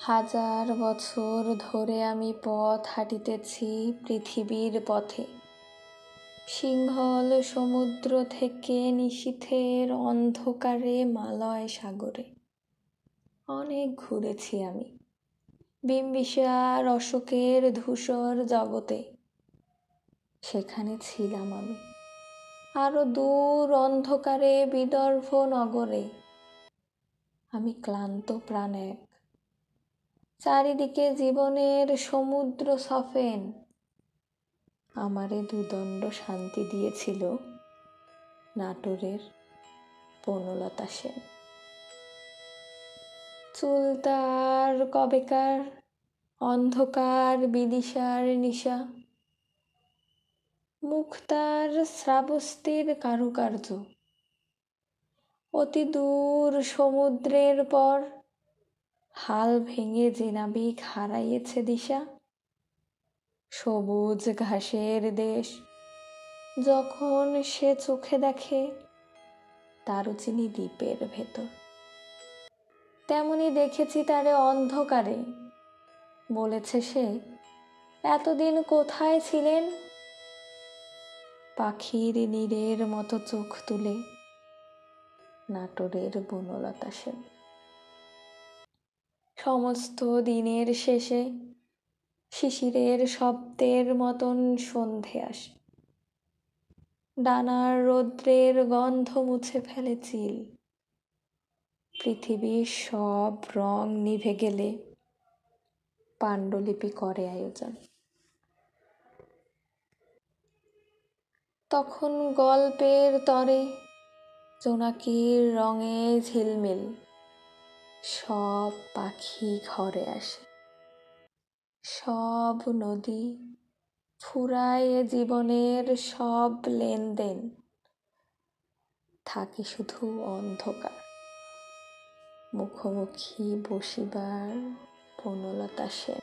হাজার বছর ধরে আমি পথ হাঁটিতেছি পৃথিবীর পথে, সিংহল সমুদ্র থেকে নিশীথের অন্ধকারে মালয় সাগরে। অনেক ঘুরেছি আমি বিম্বিসার অশোকের ধূসর জগতে। সেখানে ছিলাম আমি আরো দূর অন্ধকারে বিদর্ভ নগরে। আমি ক্লান্ত প্রাণ এক, চারিদিকে জীবনের সমুদ্র সফেন। আমারে দুদণ্ড শান্তি দিয়েছিল নাটোরের বনলতা সেন। চুল তার কবেকার অন্ধকার বিদিশার নিশা, মুখ তার শ্রাবস্তির কারুকার্য। অতি দূর সমুদ্রের পর হাল ভেঙে যে নাবিক হারাইয়েছে দিশা। সবুজ ঘাসের দেশ যখন সে চোখে দেখে দারুচিনি দ্বীপের ভেতর, তেমনি দেখেছি তারে অন্ধকারে। বলেছে সে, এতদিন কোথায় ছিলেন? পাখির নীড়ের মতো চোখ তুলে নাটোরের বনলতা সেন। সমস্ত দিনের শেষে শিশিরের শব্দের মতন সন্ধে আসে। ডানার রৌদ্রের গন্ধ মুছে ফেলে চিল। পৃথিবীর সব রং নিভে গেলে পাণ্ডুলিপি করে আয়োজন। তখন গল্পের তরে জোনাকির রঙে ঝিলমিল সব পাখি ঘরে আসে। সব নদী ফুরায় জীবনের সব লেনদেন, থাকে শুধু অন্ধকার মুখোমুখি বসিবার বনলতা সেন।